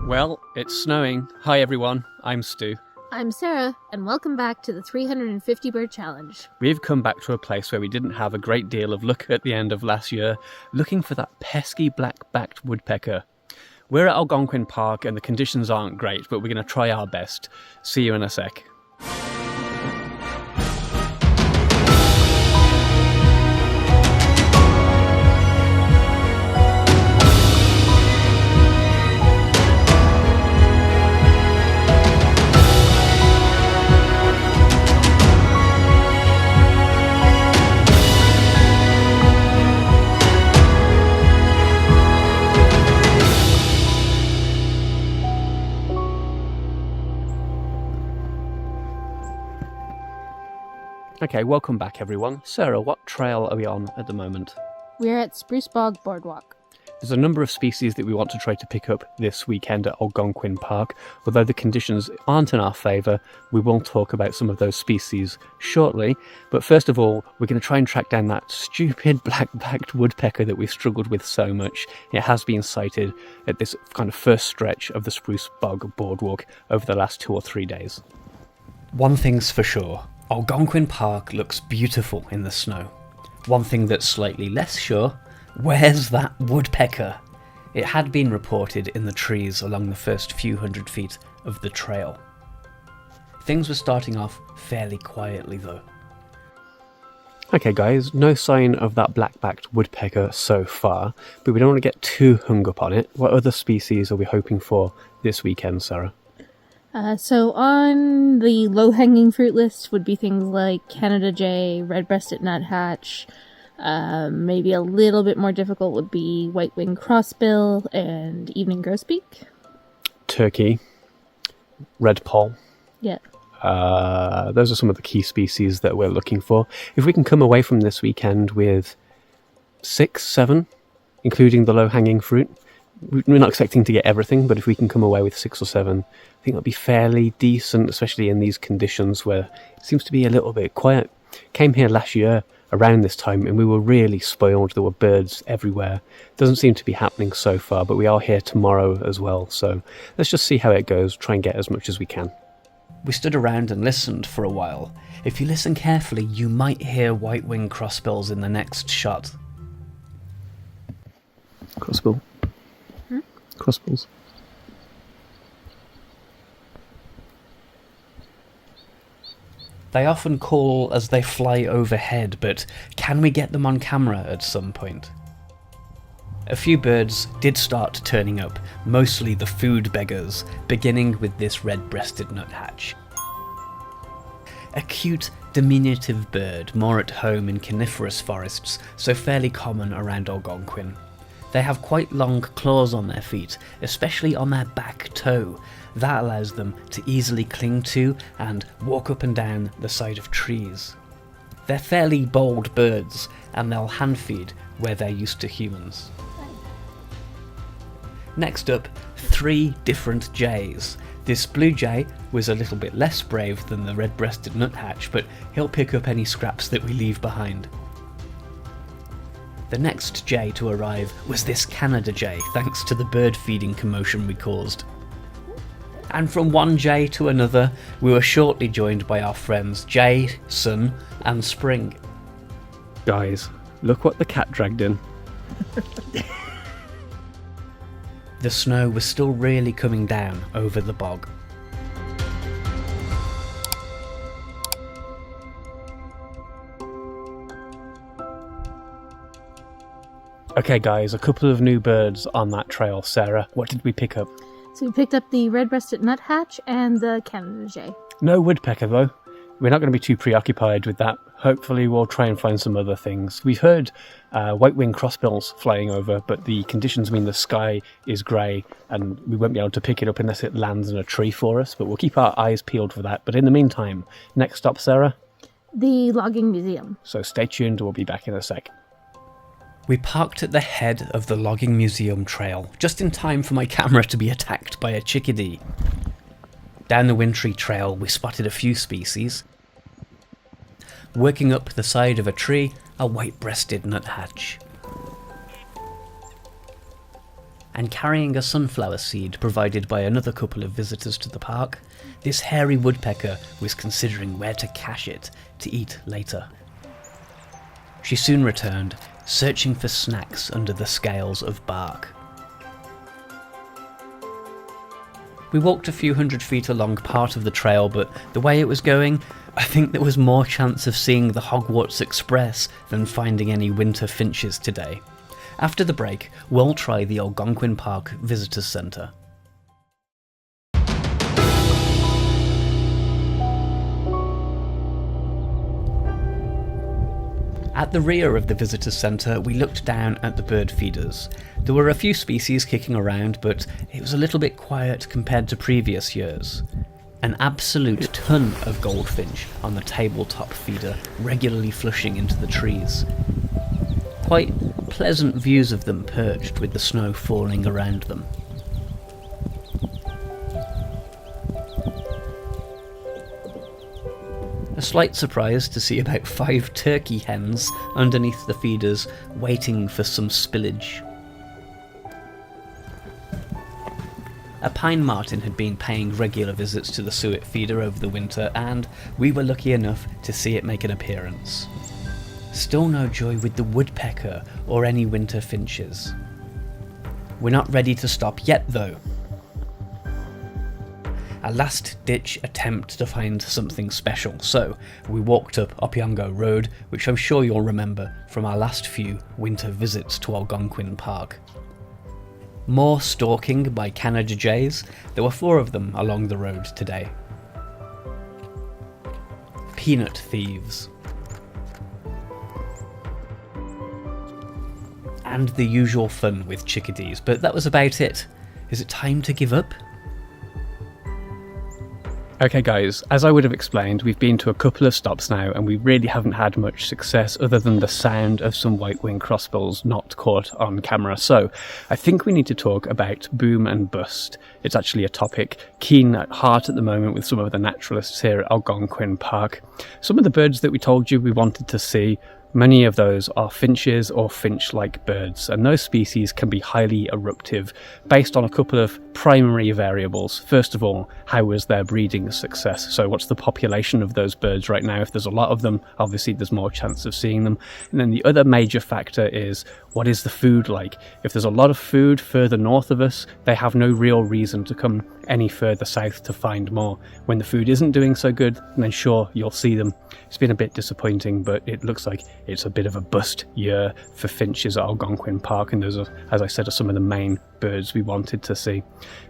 Well, it's snowing. Hi everyone, I'm Stu. I'm Sarah, and welcome back to the 350 Bird Challenge. We've come back to a place where we didn't have a great deal of luck at the end of last year, looking for that pesky black-backed woodpecker. We're at Algonquin Park and the conditions aren't great, but we're going to try our best. See you in a sec. Okay, welcome back everyone. Sarah, what trail are we on at the moment? We're at Spruce Bog Boardwalk. There's a number of species that we want to try to pick up this weekend at Algonquin Park. Although the conditions aren't in our favour, we will talk about some of those species shortly. But first of all, we're going to try and track down that stupid black-backed woodpecker that we've struggled with so much. It has been sighted at this kind of first stretch of the Spruce Bog Boardwalk over the last 2 or 3 days. One thing's for sure. Algonquin Park looks beautiful in the snow. One thing that's slightly less sure, where's that woodpecker? It had been reported in the trees along the first few hundred feet of the trail. Things were starting off fairly quietly though. Okay guys, no sign of that black-backed woodpecker so far, but we don't want to get too hung up on it. What other species are we hoping for this weekend, Sarah? So on the low-hanging fruit list would be things like Canada jay, red-breasted nuthatch. Maybe a little bit more difficult would be white-winged crossbill and evening grosbeak. Turkey, red poll. Yeah. Those are some of the key species that we're looking for. If we can come away from this weekend with 6, 7, including the low-hanging fruit, we're not expecting to get everything, but if we can come away with 6 or 7, I think that'll be fairly decent, especially in these conditions where it seems to be a little bit quiet. Came here last year around this time and we were really spoiled. There were birds everywhere. Doesn't seem to be happening so far, but we are here tomorrow as well, so let's just see how it goes, try and get as much as we can. We stood around and listened for a while. If you listen carefully, you might hear white-winged crossbills in the next shot. Crossbill. Crossbills. They often call as they fly overhead, but can we get them on camera at some point? A few birds did start turning up, mostly the food beggars, beginning with this red-breasted nuthatch. A cute, diminutive bird, more at home in coniferous forests, so fairly common around Algonquin. They have quite long claws on their feet, especially on their back toe. That allows them to easily cling to and walk up and down the side of trees. They're fairly bold birds, and they'll hand feed where they're used to humans. Next up, 3 different jays. This blue jay was a little bit less brave than the red-breasted nuthatch, but he'll pick up any scraps that we leave behind. The next jay to arrive was this Canada jay, thanks to the bird feeding commotion we caused. And from one jay to another, we were shortly joined by our friends Jay, Sun, and Spring. Guys, look what the cat dragged in. The snow was still really coming down over the bog. Okay guys, a couple of new birds on that trail. Sarah, what did we pick up? So we picked up the red-breasted nuthatch and the Canada jay. No woodpecker though. We're not going to be too preoccupied with that. Hopefully we'll try and find some other things. We've heard white-winged crossbills flying over, but the conditions mean the sky is grey and we won't be able to pick it up unless it lands in a tree for us, but we'll keep our eyes peeled for that. But in the meantime, next stop, Sarah? The logging museum. So stay tuned, we'll be back in a sec. We parked at the head of the logging museum trail, just in time for my camera to be attacked by a chickadee. Down the wintry trail we spotted a few species. Working up the side of a tree, a white-breasted nuthatch. and carrying a sunflower seed provided by another couple of visitors to the park, this hairy woodpecker was considering where to cache it to eat later. She soon returned, searching for snacks under the scales of bark. We walked a few hundred feet along part of the trail, but the way it was going, I think there was more chance of seeing the Hogwarts Express than finding any winter finches today. After the break, we'll try the Algonquin Park Visitors Centre. At the rear of the Visitors Centre, we looked down at the bird feeders. There were a few species kicking around, but it was a little bit quiet compared to previous years. An absolute ton of goldfinch on the tabletop feeder, regularly flushing into the trees. Quite pleasant views of them perched with the snow falling around them. A slight surprise to see about 5 turkey hens underneath the feeders, waiting for some spillage. A pine martin had been paying regular visits to the suet feeder over the winter, and we were lucky enough to see it make an appearance. Still no joy with the woodpecker or any winter finches. We're not ready to stop yet though. A last-ditch attempt to find something special, so we walked up Opiongo Road, which I'm sure you'll remember from our last few winter visits to Algonquin Park. More stalking by Canada jays. There were 4 of them along the road today. Peanut thieves. And the usual fun with chickadees, but that was about it. Is it time to give up? Okay guys, as I would have explained, we've been to a couple of stops now and we really haven't had much success other than the sound of some white-winged crossbills not caught on camera. So I think we need to talk about boom and bust. It's actually a topic keen at heart at the moment with some of the naturalists here at Algonquin Park. Some of the birds that we told you we wanted to see, many of those are finches or finch-like birds, and those species can be highly eruptive based on a couple of primary variables. First of all, how is their breeding success? So what's the population of those birds right now? If there's a lot of them, obviously there's more chance of seeing them. And then the other major factor is, what is the food like? If there's a lot of food further north of us, they have no real reason to come any further south to find more. When the food isn't doing so good, then sure, you'll see them. It's been a bit disappointing, but it looks like it's a bit of a bust year for finches at Algonquin Park, and those are, as I said, are some of the main birds we wanted to see.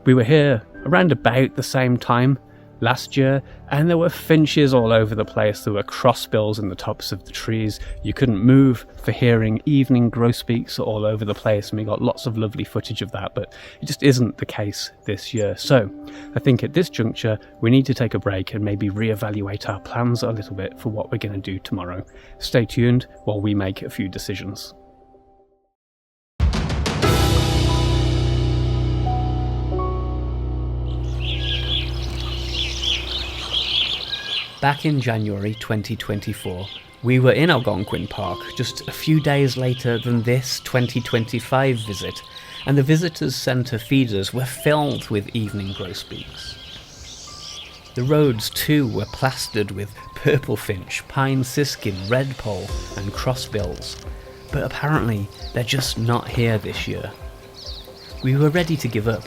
We were here around about the same time last year, and there were finches all over the place. There were crossbills in the tops of the trees. You couldn't move for hearing. Evening grosbeaks all over the place, and we got lots of lovely footage of that, but it just isn't the case this year. So I think at this juncture we need to take a break and maybe reevaluate our plans a little bit for what we're going to do tomorrow. Stay tuned while we make a few decisions. Back in January 2024, we were in Algonquin Park just a few days later than this 2025 visit, and the Visitors Centre feeders were filled with evening grosbeaks. The roads too were plastered with purple finch, pine siskin, redpoll and crossbills, but apparently they're just not here this year. We were ready to give up.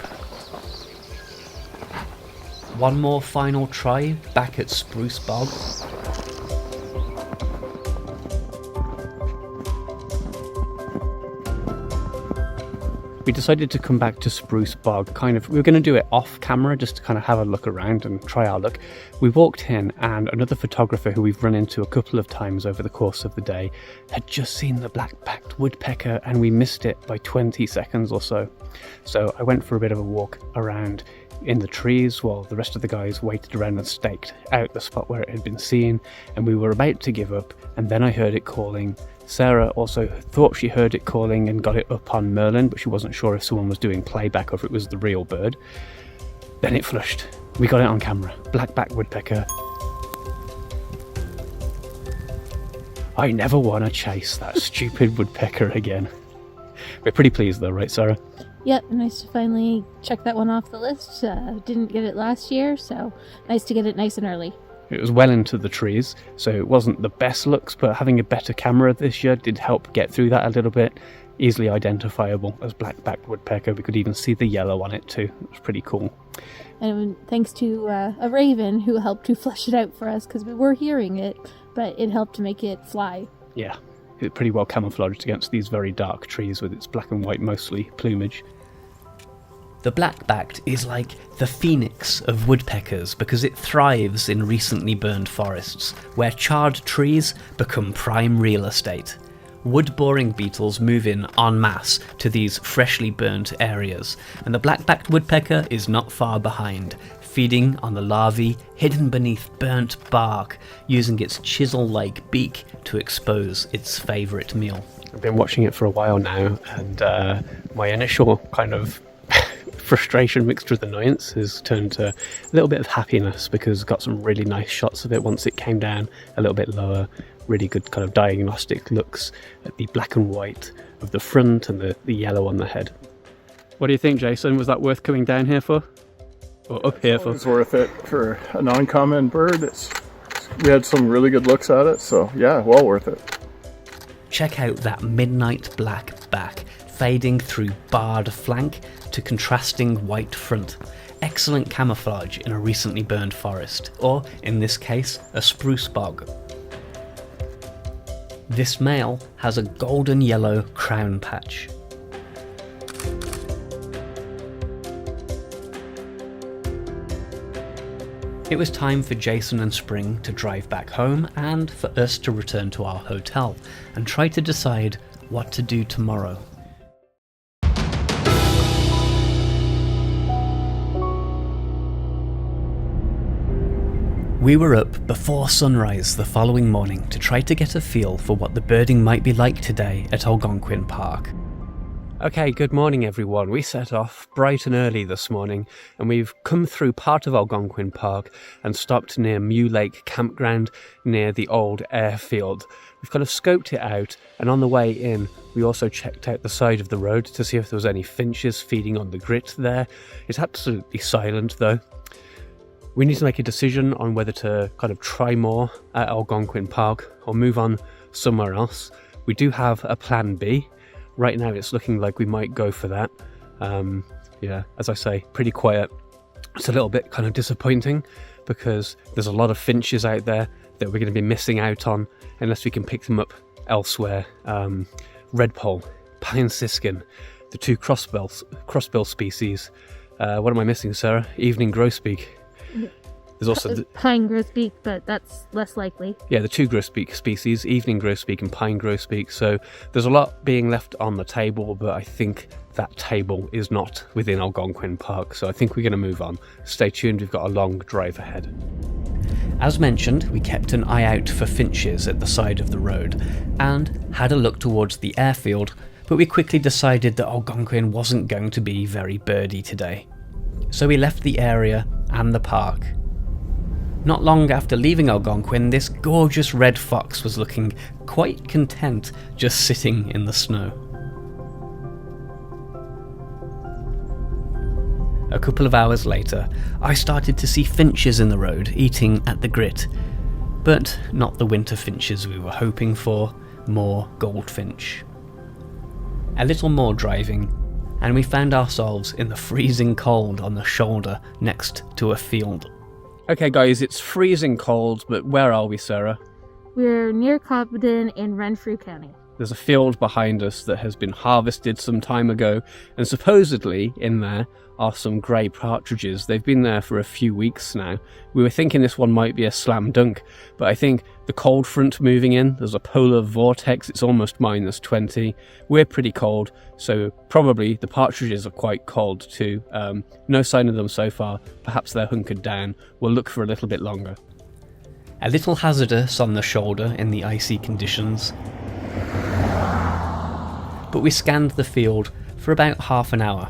One more final try back at Spruce Bog. We decided to come back to Spruce Bog. We were going to do it off camera just to kind of have a look around and try our luck. We walked in, and another photographer who we've run into a couple of times over the course of the day had just seen the black-backed woodpecker, and we missed it by 20 seconds or so. So I went for a bit of a walk around in the trees while the rest of the guys waited around and staked out the spot where it had been seen, and we were about to give up, and then I heard it calling. Sarah also thought she heard it calling and got it up on Merlin, but she wasn't sure if someone was doing playback or if it was the real bird. Then it flushed. We got it on camera. Black-backed woodpecker. I never want to chase that stupid woodpecker again. We're pretty pleased though, right, Sarah? Yep, nice to finally check that one off the list. Didn't get it last year, so nice to get it nice and early. It was well into the trees, so it wasn't the best looks, but having a better camera this year did help get through that a little bit. Easily identifiable as Black-backed Woodpecker. We could even see the yellow on it too. It was pretty cool. And thanks to a raven who helped to flesh it out for us, because we were hearing it, but it helped to make it fly. Yeah, it's pretty well camouflaged against these very dark trees with its black and white mostly plumage. The black-backed is like the phoenix of woodpeckers because it thrives in recently burned forests, where charred trees become prime real estate. Wood-boring beetles move in en masse to these freshly burnt areas, and the black-backed woodpecker is not far behind, feeding on the larvae hidden beneath burnt bark, using its chisel-like beak to expose its favourite meal. I've been watching it for a while now, and my initial kind of frustration mixed with annoyance has turned to a little bit of happiness, because got some really nice shots of it once it came down a little bit lower. Really good kind of diagnostic looks at the black and white of the front and the yellow on the head. What do you think, Jason? Was that worth coming down here for? Or up here for? It was worth it for a non-common bird. We had some really good looks at it, so yeah, well worth it. Check out that midnight black back, fading through barred flank to contrasting white front. Excellent camouflage in a recently burned forest, or in this case, a spruce bog. This male has a golden yellow crown patch. It was time for Jason and Spring to drive back home and for us to return to our hotel and try to decide what to do tomorrow. We were up before sunrise the following morning to try to get a feel for what the birding might be like today at Algonquin Park. Okay, good morning everyone. We set off bright and early this morning, and we've come through part of Algonquin Park and stopped near Mew Lake Campground near the old airfield. We've kind of scoped it out, and on the way in we also checked out the side of the road to see if there was any finches feeding on the grit there. It's absolutely silent though. We need to make a decision on whether to kind of try more at Algonquin Park or move on somewhere else. We do have a plan B. Right now it's looking like we might go for that. Yeah, as I say, pretty quiet. It's a little bit kind of disappointing because there's a lot of finches out there that we're going to be missing out on unless we can pick them up elsewhere. Redpoll, pine siskin, the two crossbill species. What am I missing, Sarah? Evening grosbeak. There's also pine grosbeak, but that's less likely. Yeah, the two grosbeak species, evening grosbeak and pine grosbeak. So there's a lot being left on the table, but I think that table is not within Algonquin Park. So I think we're going to move on. Stay tuned, we've got a long drive ahead. As mentioned, we kept an eye out for finches at the side of the road and had a look towards the airfield, but we quickly decided that Algonquin wasn't going to be very birdy today. So we left the area and the park. Not long after leaving Algonquin, this gorgeous red fox was looking quite content just sitting in the snow. A couple of hours later, I started to see finches in the road eating at the grit, but not the winter finches we were hoping for, more goldfinch. A little more driving, and we found ourselves in the freezing cold on the shoulder next to a field. Okay guys, it's freezing cold, but where are we, Sarah? We're near Cobden in Renfrew County. There's a field behind us that has been harvested some time ago, and supposedly in there are some grey partridges. They've been there for a few weeks now. We were thinking this one might be a slam dunk, but I think the cold front moving in, there's a polar vortex, it's almost -20. We're pretty cold, so probably the partridges are quite cold too. No sign of them so far. Perhaps they're hunkered down. We'll look for a little bit longer. A little hazardous on the shoulder in the icy conditions, but we scanned the field for about half an hour.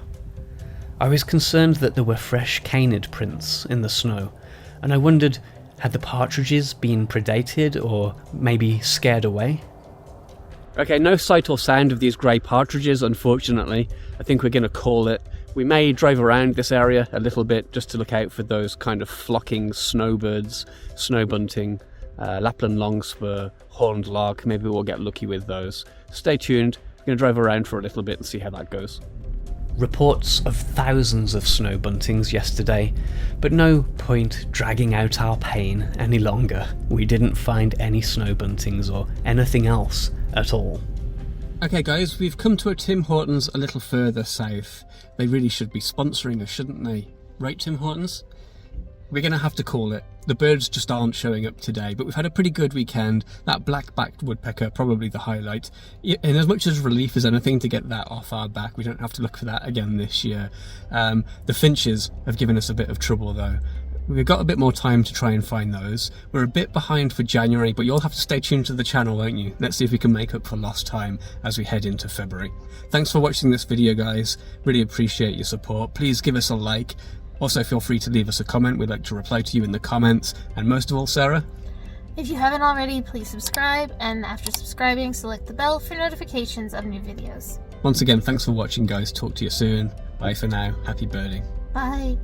I was concerned that there were fresh canid prints in the snow, and I wondered, had the partridges been predated or maybe scared away? Okay, no sight or sound of these grey partridges, unfortunately. I think we're going to call it. We may drive around this area a little bit just to look out for those kind of flocking snowbirds, snowbunting, Lapland longspur, horned lark. Maybe we'll get lucky with those. Stay tuned. We're going to drive around for a little bit and see how that goes. Reports of thousands of snow buntings yesterday, but no point dragging out our pain any longer. We didn't find any snow buntings or anything else at all. Okay guys, we've come to a Tim Hortons a little further south. They really should be sponsoring us, shouldn't they? Right, Tim Hortons? We're going to have to call it. The birds just aren't showing up today, but we've had a pretty good weekend. That black-backed woodpecker, probably the highlight. In as much as relief as anything to get that off our back, we don't have to look for that again this year. The finches have given us a bit of trouble though. We've got a bit more time to try and find those. We're a bit behind for January, but you'll have to stay tuned to the channel, won't you? Let's see if we can make up for lost time as we head into February. Thanks for watching this video, guys. Really appreciate your support. Please give us a like. Also, feel free to leave us a comment. We'd like to reply to you in the comments. And most of all, Sarah? If you haven't already, please subscribe, and after subscribing, select the bell for notifications of new videos. Once again, thanks for watching, guys. Talk to you soon. Bye for now. Happy birding. Bye.